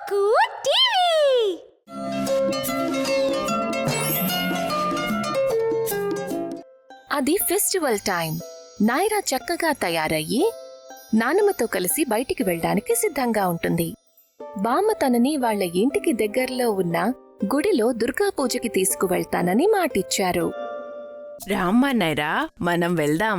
కుక్కు TV. అది festival time. Naira చక్కగా తయారయ్యి నానమ్మతో కలిసి బయటికి వెళ్లడానికి సిద్ధంగా ఉంటుంది. బామ్మ తనని వాళ్ల ఇంటికి దగ్గరలో ఉన్న గుడిలో దుర్గా పూజకి తీసుకువెళ్తానని మాటిచ్చారు. రామ్మా నైరా, మనం వెళ్దాం.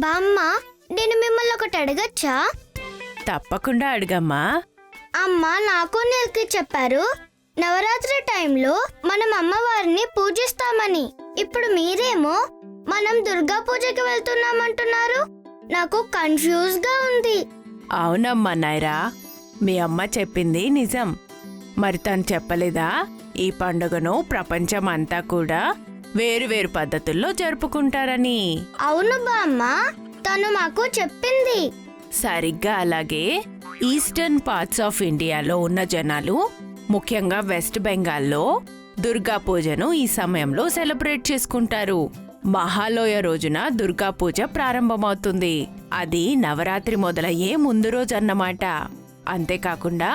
బామ్మ, నేను మిమ్మల్ని ఒకటి అడగచ్చా? తప్పకుండా అడుగమ్మా. అమ్మ నాకు నీళ్ళకి చెప్పారు నవరాత్రి టైంలో మనం అమ్మవారిని పూజిస్తామని. ఇప్పుడు మీరేమో మనం దుర్గా పూజకి వెళ్తున్నామంటున్నారు. నాకు కన్ఫ్యూజ్ గా ఉంది. అవునమ్మా నైరా, మీ అమ్మ చెప్పింది నిజం. మరి తను చెప్పలేదా ఈ పండుగను ప్రపంచమంతా కూడా వేరువేరు పద్ధతుల్లో జరుపుకుంటారని? అవును బామ్మ, తను మాకు చెప్పింది. సరిగ్గా అలాగే ఈస్టర్న్ పార్ట్స్ ఆఫ్ ఇండియాలో ఉన్న జనాలు, ముఖ్యంగా వెస్ట్ బెంగాల్లో దుర్గా పూజను ఈ సమయంలో సెలబ్రేట్ చేసుకుంటారు. మహాలోయ రోజున దుర్గా పూజ ప్రారంభమవుతుంది. అది నవరాత్రి మొదలయ్యే ముందు రోజు అన్నమాట. అంతేకాకుండా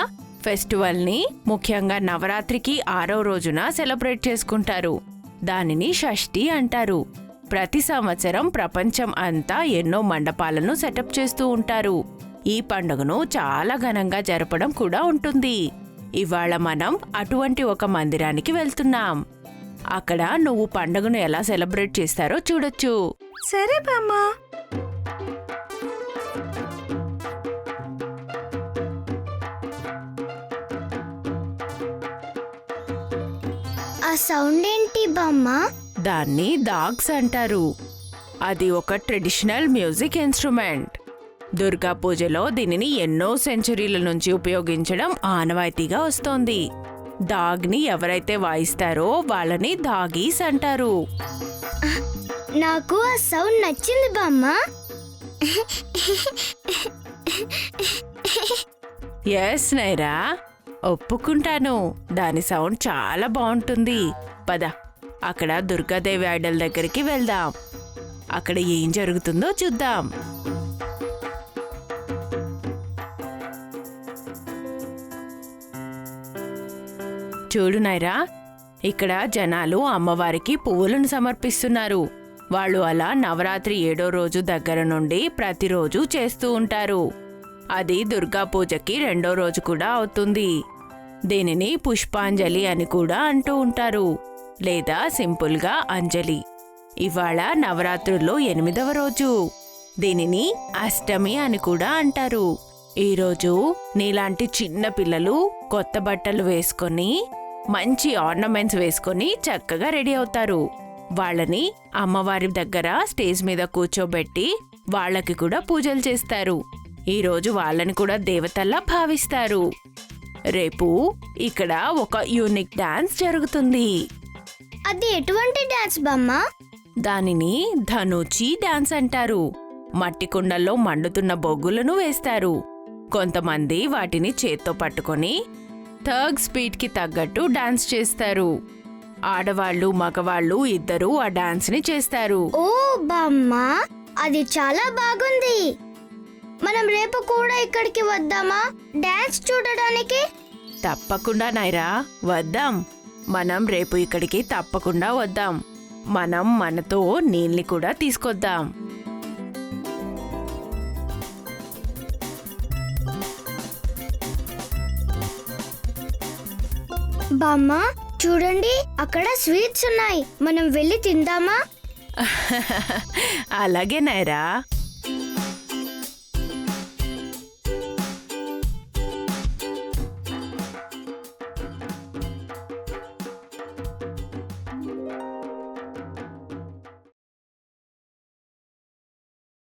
ఫెస్టివల్ని ముఖ్యంగా నవరాత్రికి 6వ రోజున సెలబ్రేట్ చేసుకుంటారు. దానిని షష్ఠి అంటారు. ప్రతి సంవత్సరం ప్రపంచం అంతా ఎన్నో మండపాలను సెటప్ చేస్తూ ఉంటారు. ఈ పండుగను చాలా ఘనంగా జరపడం కూడా ఉంటుంది. ఇవాళ మనం అటువంటి ఒక మందిరానికి వెళ్తున్నాం. అక్కడ నువ్వు పండుగను ఎలా సెలబ్రేట్ చేస్తారో చూడొచ్చు. సరే బామ్మ. ఆ సౌండ్ ఏంటి బామ్మ? దాన్ని దాగ్స్ అంటారు. అది ఒక ట్రెడిషనల్ మ్యూజిక్ ఇన్స్ట్రుమెంట్. దుర్గా పూజలో దీనిని ఎన్నో సెంచరీల నుంచి ఉపయోగించడం ఆనవాయితీగా వస్తోంది. దాగ్ని ఎవరైతే వాయిస్తారో వాళ్ళని దాగీస్ అంటారు. నాకు ఆ సౌండ్ నచ్చింది బామ్మ. ఎస్ నైరా, ఒప్పుకుంటాను. దాని సౌండ్ చాలా బాగుంటుంది. పద, అక్కడ దుర్గాదేవి ఐడల్ దగ్గరికి వెళ్దాం. అక్కడ ఏం జరుగుతుందో చూద్దాం. చూడు నైరా, ఇక్కడ జనాలు అమ్మవారికి పువ్వులను సమర్పిస్తున్నారు. వాళ్ళు అలా నవరాత్రి 7వ రోజు దగ్గర నుండి ప్రతిరోజు చేస్తూ ఉంటారు. అది దుర్గా పూజకి 2వ రోజు కూడా అవుతుంది. దీనిని పుష్పాంజలి అని కూడా అంటూ ఉంటారు, లేదా సింపుల్గా అంజలి. ఇవాళ నవరాత్రుల్లో 8వ రోజు. దీనిని అష్టమి అని కూడా అంటారు. ఈరోజు నీలాంటి చిన్న పిల్లలు కొత్త బట్టలు వేసుకొని, మంచి ఆర్నమెంట్స్ వేసుకొని చక్కగా రెడీ అవుతారు. వాళ్ళని అమ్మవారి దగ్గర స్టేజ్ మీద కూర్చోబెట్టి వాళ్ళకి కూడా పూజలు చేస్తారు. ఈరోజు వాళ్ళని కూడా దేవతల్లా భావిస్తారు. రేపు ఇక్కడ ఒక యూనిక్ డాన్స్ జరుగుతుంది. అది ఎటువంటి డాన్స్ బామ్మ? దానిని ధనుచి డాన్స్ అంటారు. మట్టి కుండల్లో మండుతున్న బొగ్గులను వేస్తారు. కొంతమంది వాటిని చేత్తో పట్టుకొని థర్డ్ స్పీడ్కి తగ్గట్టు డాన్స్ చేస్తారు. ఆడవాళ్లు మగవాళ్ళు ఇద్దరూ ఆ డాన్స్ ని చేస్తారు. ఓ బామ్మ, అది చాలా బాగుంది. మనం రేపు కూడా ఇక్కడికి వద్దామా డాన్స్ చూడడానికి? తప్పకుండా నైరా, వద్దాం. మనం రేపు ఇక్కడికి తప్పకుండా వద్దాం. మనం మనతో నీళ్ళని కూడా తీసుకొద్దాం. బామ్మ, చూడండి, అక్కడ స్వీట్స్ ఉన్నాయి. మనం వెళ్ళి తిందామా? అలాగే నైరా.